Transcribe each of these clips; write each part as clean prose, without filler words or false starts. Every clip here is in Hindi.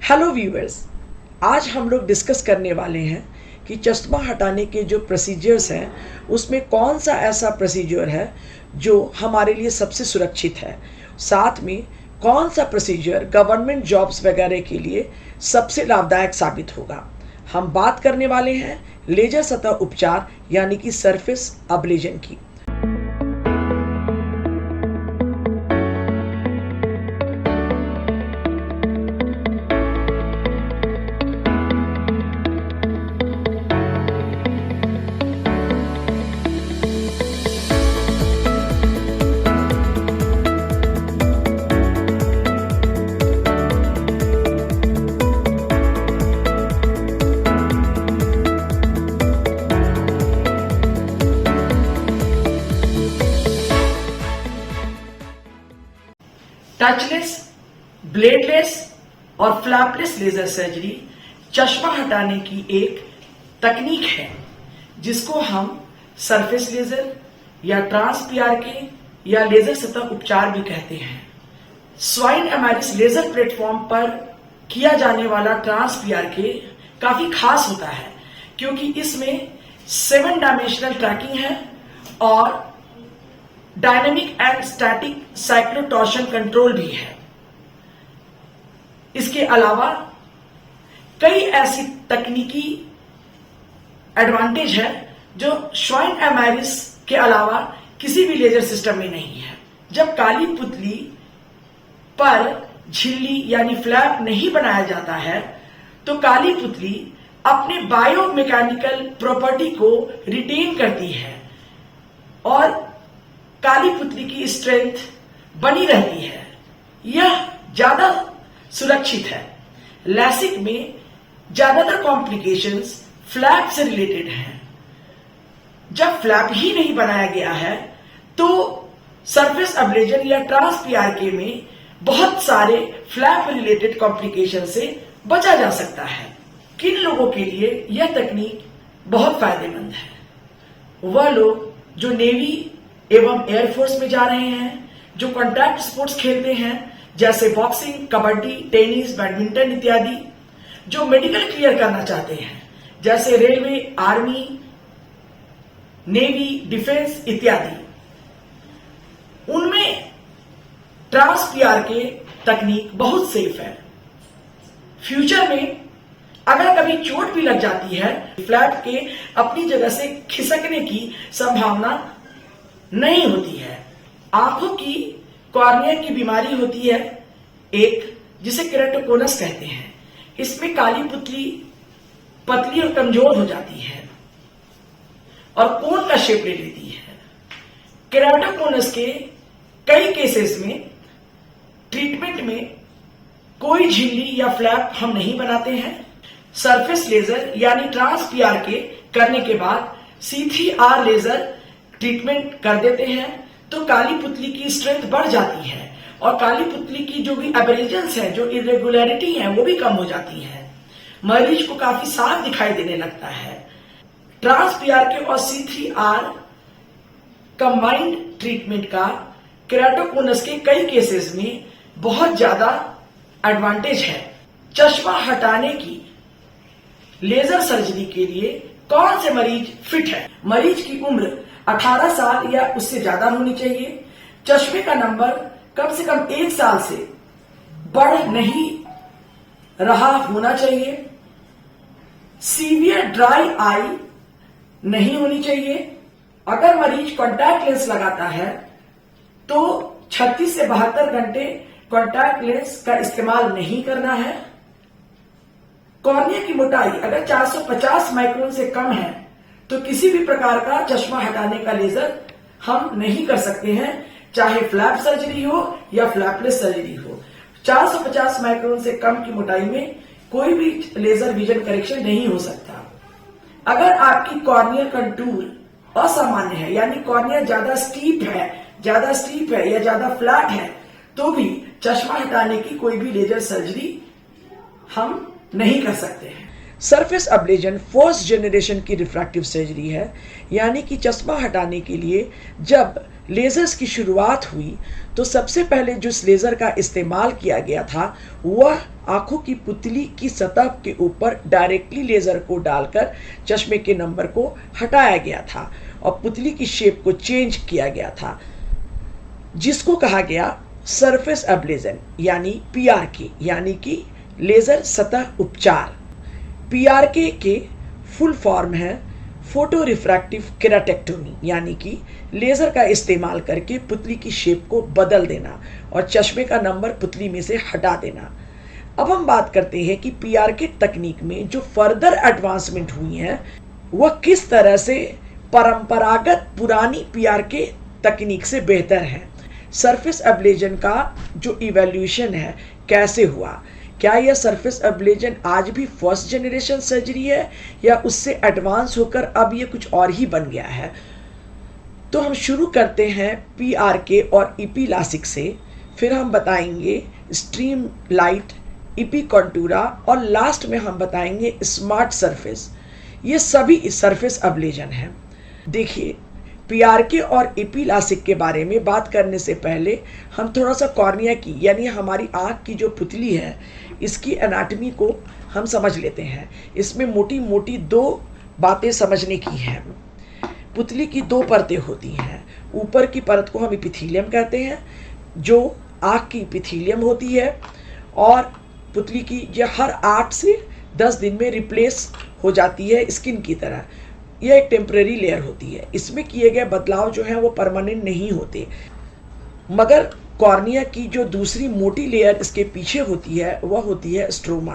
हेलो व्यूअर्स, आज हम लोग डिस्कस करने वाले हैं कि चश्मा हटाने के जो प्रोसीजर्स हैं उसमें कौन सा ऐसा प्रोसीजर है जो हमारे लिए सबसे सुरक्षित है, साथ में कौन सा प्रोसीजर गवर्नमेंट जॉब्स वगैरह के लिए सबसे लाभदायक साबित होगा। हम बात करने वाले हैं लेजर सतह उपचार यानी कि सरफेस अब्लेशन की। टचलेस, ब्लेडलेस और फ्लैपलेस लेजर सर्जरी चश्मा हटाने की एक तकनीक है जिसको हम सरफेस लेजर या ट्रांस पीआरके या लेजर सतह उपचार भी कहते हैं। स्वाइन एमारिस लेजर प्लेटफॉर्म पर किया जाने वाला ट्रांस पीआरके काफी खास होता है क्योंकि इसमें 7 डायमेंशनल ट्रैकिंग है और डायनेमिक एंड स्टैटिक साइक्लोटॉर्शन कंट्रोल भी है। इसके अलावा कई ऐसी तकनीकी एडवांटेज है जो स्वाइन एमारिस के अलावा किसी भी लेजर सिस्टम में नहीं है। जब काली पुतली पर झिल्ली यानी फ्लैप नहीं बनाया जाता है तो काली पुतली अपने बायोमैकेनिकल प्रॉपर्टी को रिटेन करती है और काली पुतली की स्ट्रेंथ बनी रहती है। यह ज्यादा सुरक्षित है। लैसिक में ज्यादातर कॉम्प्लिकेशंस फ्लैप से रिलेटेड हैं। जब फ्लैप ही नहीं बनाया गया है तो सरफेस अब्लेशन या ट्रांस पीआरके में बहुत सारे फ्लैप रिलेटेड कॉम्प्लिकेशन से बचा जा सकता है। किन लोगों के लिए यह तकनीक बहुत फायदेमंद है? वह लोग जो नेवी एवं एयरफोर्स में जा रहे हैं, जो कॉन्टैक्ट स्पोर्ट्स खेलते हैं जैसे बॉक्सिंग, कबड्डी, टेनिस, बैडमिंटन इत्यादि, जो मेडिकल क्लियर करना चाहते हैं जैसे रेलवे, आर्मी, नेवी, डिफेंस इत्यादि, उनमें ट्रांस पीआरके तकनीक बहुत सेफ है। फ्यूचर में अगर कभी चोट भी लग जाती है, फ्लैप के अपनी जगह से खिसकने की संभावना नहीं होती है। आंखों की कॉर्निया की बीमारी होती है एक, जिसे केराटोकोनस कहते हैं। इसमें काली पुतली पतली और कमजोर हो जाती है और कोन का शेप ले लेती है। केराटोकोनस के कई केसेस में ट्रीटमेंट में कोई झिल्ली या फ्लैप हम नहीं बनाते हैं। सरफेस लेजर यानी ट्रांस पीआरके करने के बाद C3R लेजर ट्रीटमेंट कर देते हैं तो काली पुतली की स्ट्रेंथ बढ़ जाती है और काली पुतली की जो भी एब्रेजन्स है, जो इरेगुलरिटी है, वो भी कम हो जाती है। मरीज को काफी साफ दिखाई देने लगता है। ट्रांस पीआरके और C3R कंबाइंड ट्रीटमेंट का केराटोकोनस के कई केसेस में बहुत ज्यादा एडवांटेज है। चश्मा हटाने की लेजर सर्जरी के लिए कौन से मरीज फिट है? मरीज की उम्र 18 साल या उससे ज्यादा होनी चाहिए। चश्मे का नंबर कम से कम 1 साल से बढ़ नहीं रहा होना चाहिए। सीवियर ड्राई आई नहीं होनी चाहिए। अगर मरीज कॉन्टैक्ट लेंस लगाता है तो 36 से 72 घंटे कॉन्टैक्ट लेंस का इस्तेमाल नहीं करना है। कॉर्निया की मोटाई अगर 450 माइक्रोन से कम है तो किसी भी प्रकार का चश्मा हटाने का लेजर हम नहीं कर सकते हैं, चाहे फ्लैप सर्जरी हो या फ्लैपलेस सर्जरी हो। 450 माइक्रोन से कम की मोटाई में कोई भी लेजर विजन करेक्शन नहीं हो सकता। अगर आपकी कॉर्नियल कंटूर असामान्य है यानी कॉर्निया ज्यादा स्टीप है या ज्यादा फ्लैट है तो भी चश्मा हटाने की कोई भी लेजर सर्जरी हम नहीं कर सकते हैं। सरफेस अब्लेशन फर्स्ट जनरेशन की रिफ्रैक्टिव सर्जरी है, यानी कि चश्मा हटाने के लिए जब लेज़र्स की शुरुआत हुई तो सबसे पहले जिस लेज़र का इस्तेमाल किया गया था वह आंखों की पुतली की सतह के ऊपर डायरेक्टली लेज़र को डालकर चश्मे के नंबर को हटाया गया था और पुतली की शेप को चेंज किया गया था, जिसको कहा गया सरफेस एब्लेशन यानी पीआरके, यानी कि लेज़र सतह उपचार। पीआरके के फुल फॉर्म है फोटो रिफ्रैक्टिव केराटेक्टोमी, यानी कि लेज़र का इस्तेमाल करके पुतली की शेप को बदल देना और चश्मे का नंबर पुतली में से हटा देना। अब हम बात करते हैं कि पीआरके तकनीक में जो फर्दर एडवांसमेंट हुई हैं वह किस तरह से परंपरागत पुरानी पीआरके तकनीक से बेहतर है। सरफेस एब्लेशन का जो इवोल्यूशन है कैसे हुआ, क्या यह सरफेस एब्लेशन आज भी फर्स्ट जनरेशन सर्जरी है या उससे एडवांस होकर अब ये कुछ और ही बन गया है। तो हम शुरू करते हैं पीआरके और इपी लासिक से, फिर हम बताएंगे स्ट्रीम लाइट, इपी कंटूरा और लास्ट में हम बताएंगे स्मार्ट सरफेस। ये सभी सरफेस एब्लेशन हैं। देखिए, पीआरके और इपी लासिक के बारे में बात करने से पहले हम थोड़ा सा कॉर्निया की यानी हमारी आँख की जो पुतली है इसकी एनाटॉमी को हम समझ लेते हैं। इसमें मोटी मोटी दो बातें समझने की हैं। पुतली की दो परतें होती हैं। ऊपर की परत को हम इपिथीलियम कहते हैं जो आँख की इपिथीलियम होती है और पुतली की यह हर 8 से 10 दिन में रिप्लेस हो जाती है स्किन की तरह। यह एक टेम्परेरी लेयर होती है। इसमें किए गए बदलाव जो हैं वो परमानेंट नहीं होते, मगर कॉर्निया की जो दूसरी मोटी लेयर इसके पीछे होती है वह होती है स्ट्रोमा।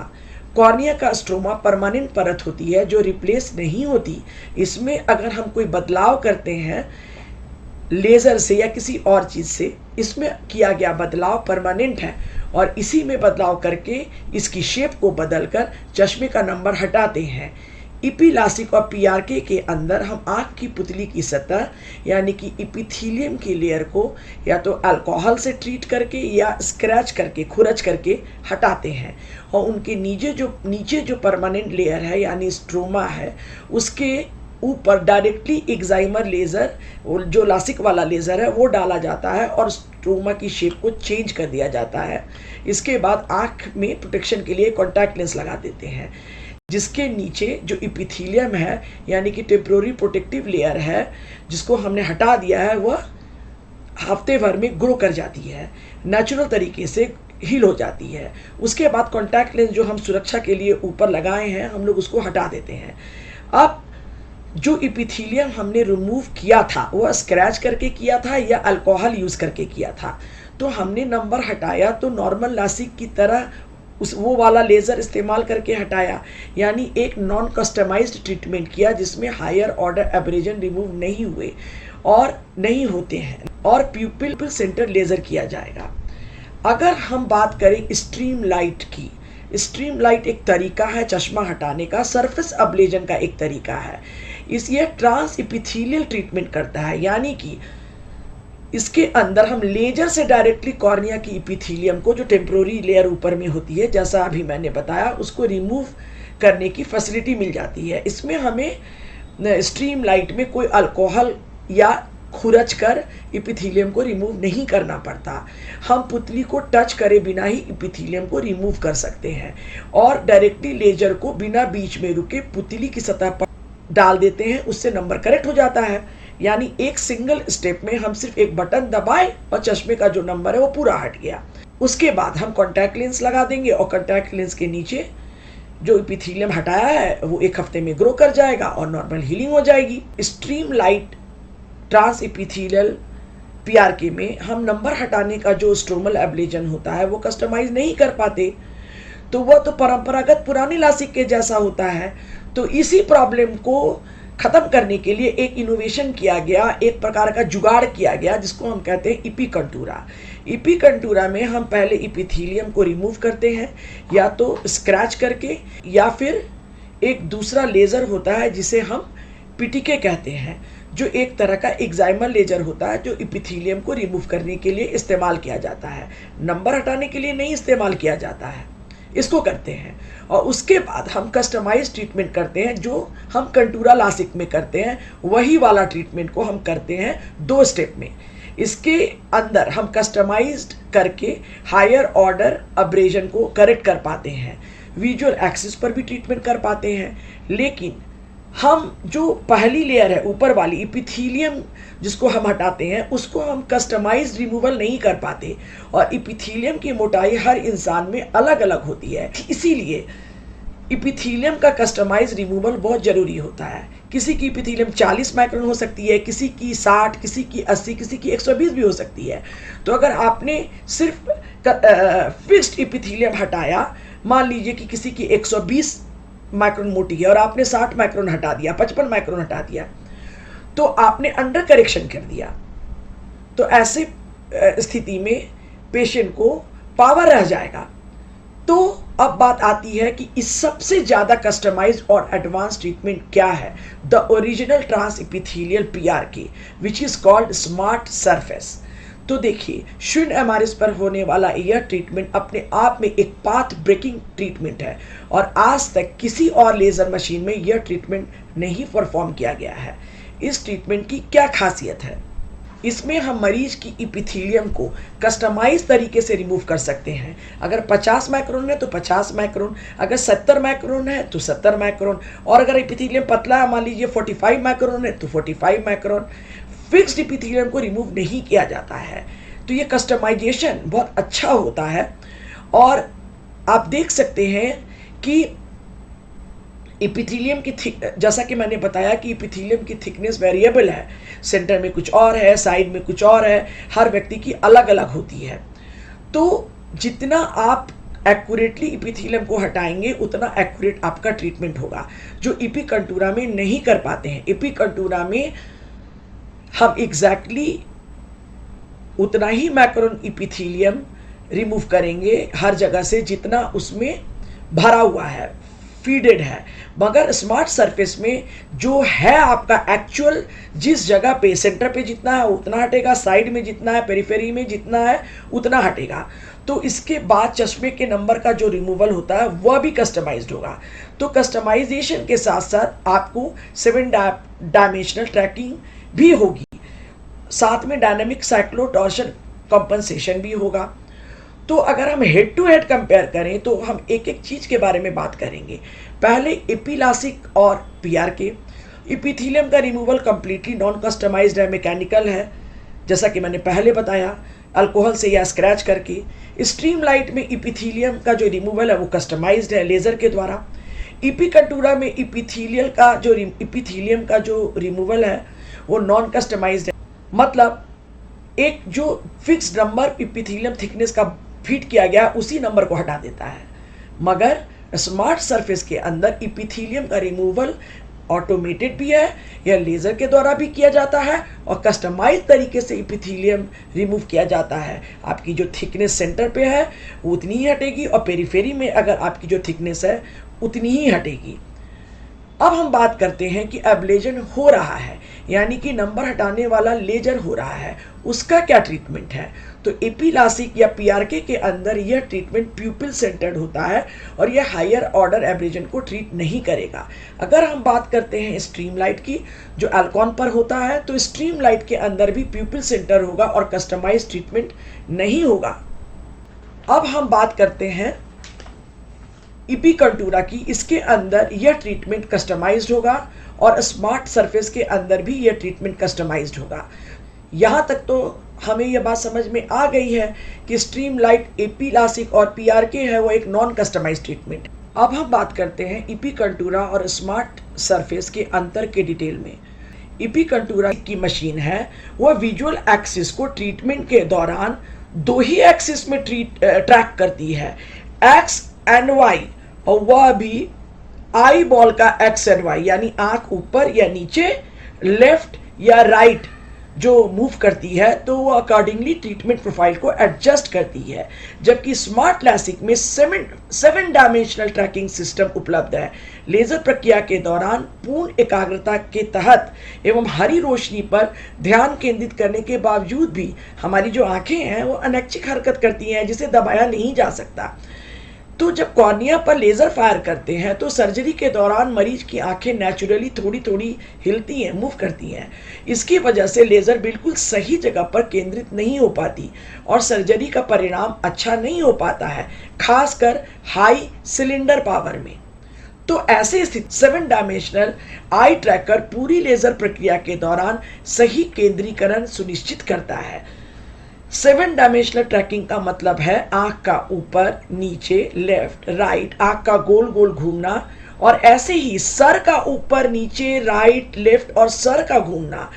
कॉर्निया का स्ट्रोमा परमानेंट परत होती है जो रिप्लेस नहीं होती। इसमें अगर हम कोई बदलाव करते हैं लेज़र से या किसी और चीज़ से, इसमें किया गया बदलाव परमानेंट है और इसी में बदलाव करके इसकी शेप को बदलकर चश्मे का नंबर हटाते हैं। इपी लासिक और पीआरके के अंदर हम आँख की पुतली की सतह यानी कि इपिथीलियम की लेयर को या तो अल्कोहल से ट्रीट करके या स्क्रैच करके, खुरच करके हटाते हैं और उनके नीचे जो परमानेंट लेयर है यानी स्ट्रोमा है उसके ऊपर डायरेक्टली एक्साइमर लेज़र, जो लासिक वाला लेज़र है वो डाला जाता है और स्ट्रोमा की शेप को चेंज कर दिया जाता है। इसके बाद आँख में प्रोटेक्शन के लिए कॉन्टैक्ट लेंस लगा देते हैं, जिसके नीचे जो इपिथीलियम है यानी कि टेम्पोररी प्रोटेक्टिव लेयर है जिसको हमने हटा दिया है वह हफ्ते भर में ग्रो कर जाती है, नेचुरल तरीके से हील हो जाती है। उसके बाद कॉन्टैक्ट लेंस जो हम सुरक्षा के लिए ऊपर लगाए हैं हम लोग उसको हटा देते हैं। अब जो इपिथीलियम हमने रिमूव किया था वह स्क्रैच करके किया था या अल्कोहल यूज़ करके किया था, तो हमने नंबर हटाया तो नॉर्मल लासिक की तरह वो वाला लेज़र इस्तेमाल करके हटाया, यानी एक नॉन कस्टमाइज्ड ट्रीटमेंट किया जिसमें हायर ऑर्डर एब्रेजन रिमूव नहीं हुए और नहीं होते हैं और प्यूपिल सेंटर लेज़र किया जाएगा। अगर हम बात करें स्ट्रीम लाइट की, स्ट्रीम लाइट एक तरीका है चश्मा हटाने का, सरफेस एब्लेशन का एक तरीका है। ये ट्रांस इपिथीलियल ट्रीटमेंट करता है, यानी कि इसके अंदर हम लेजर से डायरेक्टली कॉर्निया की इपिथीलियम को जो टेम्पोररी लेयर ऊपर में होती है जैसा अभी मैंने बताया उसको रिमूव करने की फैसिलिटी मिल जाती है। इसमें हमें स्ट्रीम लाइट में कोई अल्कोहल या खुरच कर इपिथीलियम को रिमूव नहीं करना पड़ता। हम पुतली को टच करे बिना ही इपिथीलियम को रिमूव कर सकते हैं और डायरेक्टली लेजर को बिना बीच में रुके पुतली की सतह पर डाल देते हैं, उससे नंबर करेक्ट हो जाता है। यानी एक सिंगल स्टेप में हम सिर्फ एक बटन दबाए और चश्मे का जो नंबर है वो पूरा हट गया। उसके बाद हम कॉन्टैक्ट लेंस लगा देंगे और कॉन्टैक्ट लेंस के नीचे जो इपिथीलियम हटाया है वो एक हफ्ते में ग्रो कर जाएगा और नॉर्मल हीलिंग हो जाएगी। Stream light trans epithelial PRK में हम नंबर हटाने का जो स्ट्रोमल एब्लेशन होता है वो कस्टमाइज नहीं कर पाते, तो वह तो परंपरागत पुरानी लासिक के जैसा होता है। तो इसी प्रॉब्लम को ख़त्म करने के लिए एक इनोवेशन किया गया, एक प्रकार का जुगाड़ किया गया जिसको हम कहते हैं इपी कंटूरा। इपी कंटूरा में हम पहले इपिथीलियम को रिमूव करते हैं या तो स्क्रैच करके या फिर एक दूसरा लेज़र होता है जिसे हम पीटीके कहते हैं, जो एक तरह का एक्साइमर लेजर होता है जो इपिथीलियम को रिमूव करने के लिए इस्तेमाल किया जाता है, नंबर हटाने के लिए नहीं इस्तेमाल किया जाता है। इसको करते हैं और उसके बाद हम कस्टमाइज ट्रीटमेंट करते हैं जो हम कंटूरा लासिक में करते हैं, वही वाला ट्रीटमेंट को हम करते हैं 2 स्टेप में। इसके अंदर हम कस्टमाइज्ड करके हायर ऑर्डर अब्रेजन को करेक्ट कर पाते हैं, विजुअल एक्सिस पर भी ट्रीटमेंट कर पाते हैं। लेकिन हम जो पहली लेयर है ऊपर वाली इपिथीलियम जिसको हम हटाते हैं, उसको हम कस्टमाइज्ड रिमूवल नहीं कर पाते, और इपिथीलियम की मोटाई हर इंसान में अलग अलग होती है। इसीलिए इपिथीलियम का कस्टमाइज रिमूवल बहुत ज़रूरी होता है। किसी की इपिथीलियम 40 माइक्रोन हो सकती है, किसी की 60, किसी की 80, किसी की 120 भी हो सकती है। तो अगर आपने सिर्फ फिक्स्ड इपिथीलियम हटाया, मान लीजिए कि किसी की 120 माइक्रोन मोटी है और आपने 60 माइक्रोन हटा दिया, 55 माइक्रोन हटा दिया, तो आपने अंडर करेक्शन कर दिया। तो ऐसे स्थिति में पेशेंट को पावर रह जाएगा। तो अब बात आती है कि इस सबसे ज़्यादा कस्टमाइज्ड और एडवांस ट्रीटमेंट क्या है, the original trans epithelial PRK which is called smart surface. तो देखिए, शून्य एमआरएस पर होने वाला यह ट्रीटमेंट अपने आप में एक पाथ ब्रेकिंग ट्रीटमेंट है, और आज तक किसी और लेज़र मशीन में यह ट्रीटमेंट नहीं परफॉर्म किया गया है। इस ट्रीटमेंट की क्या खासियत है? इसमें हम मरीज की इपिथीलियम को कस्टमाइज तरीके से रिमूव कर सकते हैं। अगर 50 माइक्रोन है तो 50 माइक्रोन, अगर 70 माइक्रोन है तो 70 माइक्रोन, और अगर इपिथीलियम पतला है, मान लीजिए 45 माइक्रोन है तो 45 माइक्रोन। फिक्स्ड इपिथीलियम को रिमूव नहीं किया जाता है। तो ये कस्टमाइजेशन बहुत अच्छा होता है, और आप देख सकते हैं कि इपिथीलियम की जैसा कि मैंने बताया कि इपिथीलियम की थिकनेस वेरिएबल है, सेंटर में कुछ और है, साइड में कुछ और है, हर व्यक्ति की अलग अलग होती है। तो जितना आप एक्यूरेटली इपिथीलियम को हटाएंगे उतना एक्यूरेट आपका ट्रीटमेंट होगा, जो इपिकंटूरा में नहीं कर पाते हैं। इपिकंटूरा में हम एग्जैक्टली उतना ही मैक्रोन इपिथीलियम रिमूव करेंगे हर जगह से जितना उसमें भरा हुआ है, फीडेड है। मगर स्मार्ट सरफेस में जो है आपका एक्चुअल, जिस जगह पे सेंटर पे जितना है उतना हटेगा, साइड में जितना है, पेरिफेरी में जितना है उतना हटेगा। तो इसके बाद चश्मे के नंबर का जो रिमूवल होता है वह भी कस्टमाइज्ड होगा। तो कस्टमाइजेशन के साथ साथ आपको 7 डायमेंशनल ट्रैकिंग भी होगी, साथ में डायनेमिक साइक्लोटॉर्शन कंपनसेशन भी होगा। तो अगर हम हेड टू हेड कंपेयर करें तो हम एक एक चीज़ के बारे में बात करेंगे। पहले एपिलासिक और PRK। इपिथीलियम का रिमूवल कम्प्लीटली नॉन कस्टमाइज्ड है, मैकेनिकल है, जैसा कि मैंने पहले बताया, अल्कोहल से या स्क्रैच करके। स्ट्रीमलाइट में इपिथीलियम का जो रिमूवल है वो कस्टमाइज्ड है लेज़र के द्वारा। इपिकंटूरा में इपिथीलियम का जो रिमूवल है वो नॉन कस्टमाइज्ड है, मतलब एक जो फिक्स नंबर इपिथीलियम थिकनेस का फिट किया गया उसी नंबर को हटा देता है। मगर स्मार्ट सरफेस के अंदर इपिथीलियम का रिमूवल ऑटोमेटेड भी है, या लेज़र के द्वारा भी किया जाता है, और कस्टमाइज तरीके से इपिथीलियम रिमूव किया जाता है। आपकी जो थिकनेस सेंटर पे है वो उतनी ही हटेगी, और पेरिफेरी में अगर आपकी जो थिकनेस है उतनी ही हटेगी। अब हम बात करते हैं कि एब्लेजन हो रहा है, यानी कि नंबर हटाने वाला लेजर हो रहा है, उसका क्या ट्रीटमेंट है? तो एपिलासिक या PRK के अंदर यह ट्रीटमेंट प्यूपिल सेंटर्ड होता है, और यह हायर ऑर्डर एब्लेजन को ट्रीट नहीं करेगा। अगर हम बात करते हैं स्ट्रीमलाइट की, जो एल्कॉन पर होता है, तो स्ट्रीमलाइट के अंदर भी प्यूपिल सेंटर होगा और कस्टमाइज ट्रीटमेंट नहीं होगा। अब हम बात करते हैं इपिकंटूरा की। इसके अंदर यह ट्रीटमेंट कस्टमाइज्ड होगा, और स्मार्ट सरफेस के अंदर भी यह ट्रीटमेंट कस्टमाइज्ड होगा। यहाँ तक तो हमें यह बात समझ में आ गई है कि स्ट्रीमलाइट, एपिलासिक और PRK है वो एक नॉन कस्टमाइज्ड ट्रीटमेंट। अब हम बात करते हैं इपिकंटूरा और स्मार्ट सरफेस के अंतर के डिटेल में। इपिकंटूरा की मशीन है वो विजुअल एक्सिस को ट्रीटमेंट के दौरान 2 ही एक्सिस में ट्रैक करती है, X एंड Y, और वह भी आई बॉल का X एंड Y, यानी आंख ऊपर या नीचे, लेफ्ट या राइट जो मूव करती है, तो वो अकॉर्डिंगली ट्रीटमेंट प्रोफाइल को एडजस्ट करती है। जबकि स्मार्ट लैसिक में 7 डायमेंशनल ट्रैकिंग सिस्टम उपलब्ध है। लेजर प्रक्रिया के दौरान पूर्ण एकाग्रता के तहत एवं हरी रोशनी पर ध्यान केंद्रित करने के बावजूद भी हमारी जो आंखें हैं वो अनैच्छिक हरकत करती हैं, जिसे दबाया नहीं जा सकता। तो जब कॉर्निया पर लेजर फायर करते हैं तो सर्जरी के दौरान मरीज की आंखें नेचुरली थोड़ी थोड़ी हिलती हैं, मूव करती हैं। इसकी वजह से लेजर बिल्कुल सही जगह पर केंद्रित नहीं हो पाती और सर्जरी का परिणाम अच्छा नहीं हो पाता है, खासकर हाई सिलेंडर पावर में। तो ऐसे स्थिति 7 डायमेंशनल आई ट्रैकर पूरी लेजर प्रक्रिया के दौरान सही केंद्रीकरण सुनिश्चित करता है। 7 डायमेंशनल ट्रैकिंग का मतलब है आंख का ऊपर, नीचे, लेफ्ट, राइट, आंख का गोल गोल घूमना, और ऐसे ही सर का ऊपर, नीचे, राइट, लेफ्ट और सर का घूमना।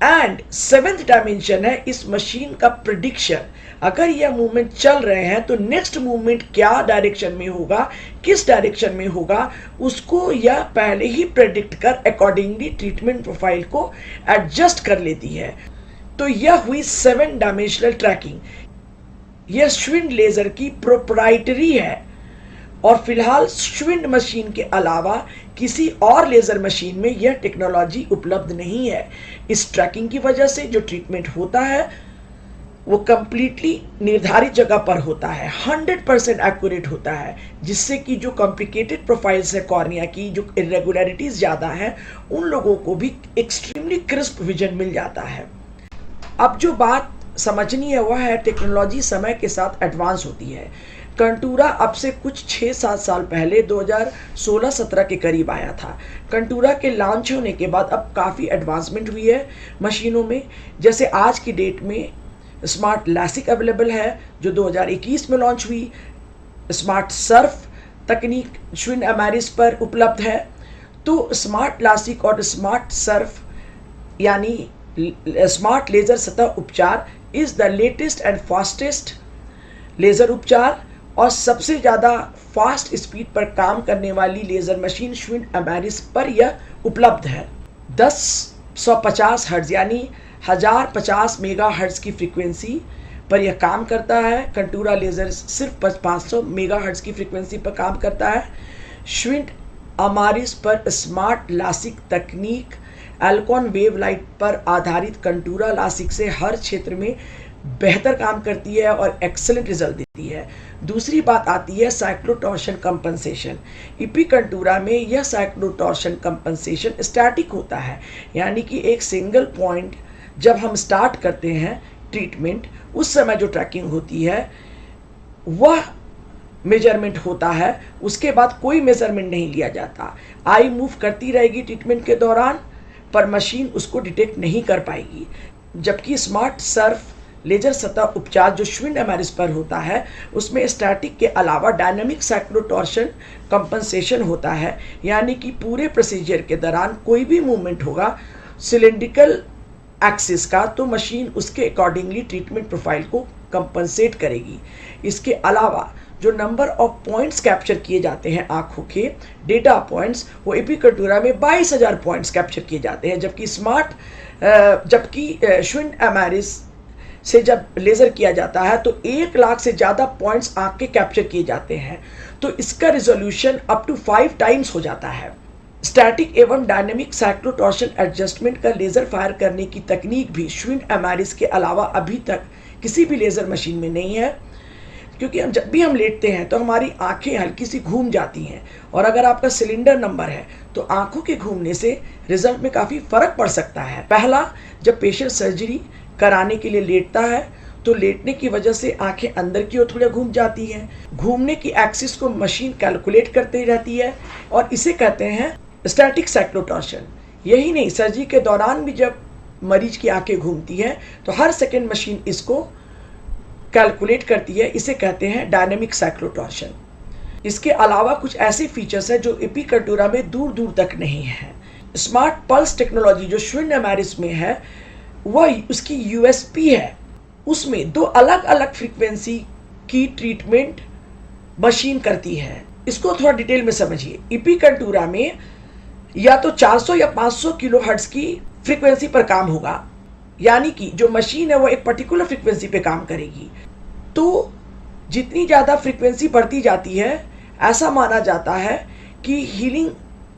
एंड 7th डायमेंशन है इस मशीन का प्रिडिक्शन। अगर यह मूवमेंट चल रहे हैं तो नेक्स्ट मूवमेंट क्या डायरेक्शन में होगा, किस डायरेक्शन में होगा, उसको यह पहले ही प्रेडिक्ट कर अकॉर्डिंगली ट्रीटमेंट प्रोफाइल को एडजस्ट कर लेती है। तो यह हुई 7 डायमेंशनल ट्रैकिंग। यह श्विंड लेजर की प्रोप्राइटरी है और फिलहाल श्विंड मशीन के अलावा किसी और लेजर मशीन में यह टेक्नोलॉजी उपलब्ध नहीं है। इस ट्रैकिंग की वजह से जो ट्रीटमेंट होता है वो कंप्लीटली निर्धारित जगह पर होता है, 100% एक्यूरेट होता है, जिससे कि जो कॉम्प्लिकेटेड प्रोफाइल्स है कॉर्निया की, जो इरेगुलरिटीज ज़्यादा हैं, उन लोगों को भी एक्सट्रीमली क्रिस्प विजन मिल जाता है। अब जो बात समझनी है वह है टेक्नोलॉजी समय के साथ एडवांस होती है। कंटूरा अब से कुछ 6-7 साल पहले 2016-17 के करीब आया था। कंटूरा के लॉन्च होने के बाद अब काफ़ी एडवांसमेंट हुई है मशीनों में। जैसे आज की डेट में स्मार्ट लासिक अवेलेबल है जो 2021 में लॉन्च हुई। स्मार्ट सर्फ तकनीक श्विन एमेरिस पर उपलब्ध है। तो स्मार्ट लासिक और स्मार्ट सर्फ यानी स्मार्ट लेजर सतह उपचार is the latest and fastest laser उपचार और सबसे ज़्यादा फास्ट स्पीड पर काम करने वाली लेजर मशीन श्विन एमेरिस पर यह उपलब्ध है। 1050 हर्ट्ज यानी 1050 मेगा हर्ट्ज की फ्रीक्वेंसी पर यह काम करता है। कंटूरा लेजर सिर्फ 500 मेगा हर्ट्ज की फ्रीक्वेंसी पर काम करता है। श्विन एमेरिस पर स्मार्ट लासिक तकनीक एल्कॉन वेव लाइट पर आधारित कंटूरा लासिक से हर क्षेत्र में बेहतर काम करती है और एक्सेलेंट रिजल्ट देती है। दूसरी बात आती है साइक्लोटॉर्शन कंपनसेशन। इपी कंटूरा में यह साइक्लोटॉर्शन कंपनसेशन स्टैटिक होता है, यानी कि एक सिंगल पॉइंट जब हम स्टार्ट करते हैं ट्रीटमेंट, उस समय जो ट्रैकिंग होती है वह मेजरमेंट होता है, उसके बाद कोई मेजरमेंट नहीं लिया जाता। आई मूव करती रहेगी ट्रीटमेंट के दौरान, पर मशीन उसको डिटेक्ट नहीं कर पाएगी। जबकि स्मार्ट सर्फ लेजर सतह उपचार जो श्विन एमेरिस पर होता है उसमें स्टैटिक के अलावा डायनामिक साइक्लोटॉर्शन कंपनसेशन होता है, यानी कि पूरे प्रोसीजर के दौरान कोई भी मूवमेंट होगा सिलेंड्रिकल एक्सिस का तो मशीन उसके अकॉर्डिंगली ट्रीटमेंट प्रोफाइल को कंपनसेट करेगी। इसके अलावा जो नंबर ऑफ पॉइंट्स कैप्चर किए जाते हैं आंखों के डेटा पॉइंट्स, वो इपी कंटूरा में 22,000 पॉइंट्स कैप्चर किए जाते हैं। जबकि श्विन एमेरिस से जब लेज़र किया जाता है तो 1 लाख से ज़्यादा पॉइंट्स आंख के कैप्चर किए जाते हैं, तो इसका रिजोल्यूशन अप टू 5 टाइम्स हो जाता है। स्टैटिक एवं डायनेमिक साइक्लोटॉर्शन एडजस्टमेंट का लेज़र फायर करने की तकनीक भी श्विन एमेरिस के अलावा अभी तक किसी भी लेज़र मशीन में नहीं है, क्योंकि जब भी हम लेटते हैं तो हमारी आंखें हल्की सी घूम जाती हैं, और अगर आपका सिलेंडर नंबर है तो आंखों के घूमने से रिजल्ट में काफ़ी फर्क पड़ सकता है। पहला, जब पेशेंट सर्जरी कराने के लिए लेटता है तो लेटने की वजह से आंखें अंदर की ओर थोड़ा घूम जाती हैं। घूमने की एक्सिस को मशीन कैलकुलेट करती रहती है और इसे कहते हैं स्टैटिक साइक्लोटॉर्शन। यही नहीं, सर्जरी के दौरान भी जब मरीज की आंखें घूमती हैं तो हर सेकेंड मशीन इसको कैलकुलेट करती है, इसे कहते हैं डायनेमिक साइक्लोटॉर्शन। इसके अलावा कुछ ऐसे फीचर्स हैं जो इपी कंटूरा में दूर दूर तक नहीं है। स्मार्ट पल्स टेक्नोलॉजी जो श्विन एमेरिस में है वह उसकी यूएसपी है, उसमें 2 अलग अलग फ्रीक्वेंसी की ट्रीटमेंट मशीन करती है। इसको थोड़ा डिटेल में समझिए। इपी कंटूरा में या तो 400 या 500 किलो हर्ट्ज की फ्रीक्वेंसी पर काम होगा, यानी कि जो मशीन है वो एक पर्टिकुलर फ्रीक्वेंसी पे काम करेगी। तो जितनी ज़्यादा फ्रीक्वेंसी बढ़ती जाती है, ऐसा माना जाता है कि हीलिंग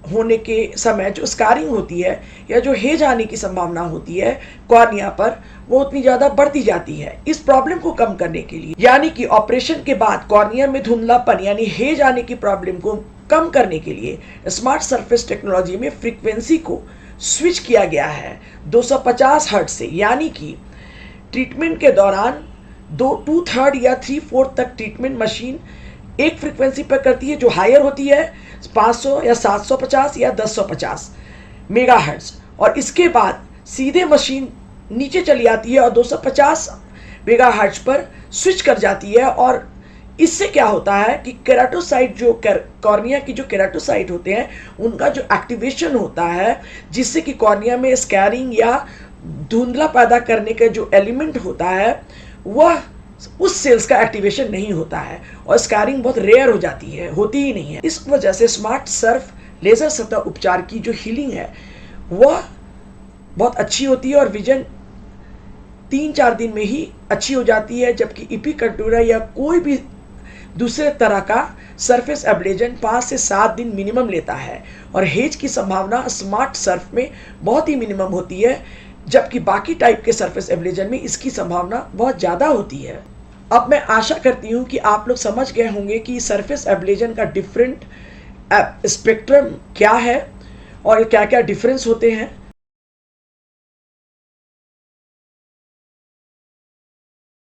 होने के समय जो स्कारिंग होती है या जो हेज आने की संभावना होती है कॉर्निया पर, वो उतनी ज़्यादा बढ़ती जाती है। इस प्रॉब्लम को कम करने के लिए, यानी कि ऑपरेशन के बाद कॉर्निया में धुंधलापन यानी हेज आने की प्रॉब्लम को कम करने के लिए स्मार्ट सरफेस टेक्नोलॉजी में फ्रीक्वेंसी को स्विच किया गया है 250 हर्ट्ज से, यानी कि ट्रीटमेंट के दौरान 2/3 या 3/4 तक ट्रीटमेंट मशीन एक फ्रीक्वेंसी पर करती है जो हायर होती है 500 या 750 या 1050 मेगाहर्ट्ज, और इसके बाद सीधे मशीन नीचे चली आती है और 250 मेगाहर्ट्ज पर स्विच कर जाती है। और इससे क्या होता है कि केराटोसाइट जो कॉर्निया की जो केराटोसाइट होते हैं उनका जो एक्टिवेशन होता है, जिससे कि कॉर्निया में स्कैरिंग या धुंधला पैदा करने का जो एलिमेंट होता है वह उस सेल्स का एक्टिवेशन नहीं होता है और स्कैरिंग बहुत रेयर हो जाती है, होती ही नहीं है। इस वजह से स्मार्ट सर्फ लेजर सतह उपचार की जो हीलिंग है वह बहुत अच्छी होती है और विजन 3-4 दिन में ही अच्छी हो जाती है, जबकि इपिकल्टूरा या कोई भी दूसरे तरह का सरफेस एब्लेजन 5 से 7 दिन मिनिमम लेता है और हेज की संभावना स्मार्ट सर्फ में बहुत ही मिनिमम होती है, जबकि बाकी टाइप के सरफेस एब्लेजन में इसकी संभावना बहुत ज़्यादा होती है। अब मैं आशा करती हूँ कि आप लोग समझ गए होंगे कि सरफेस एब्लेजन का डिफरेंट स्पेक्ट्रम क्या है और क्या क्या डिफरेंस होते हैं।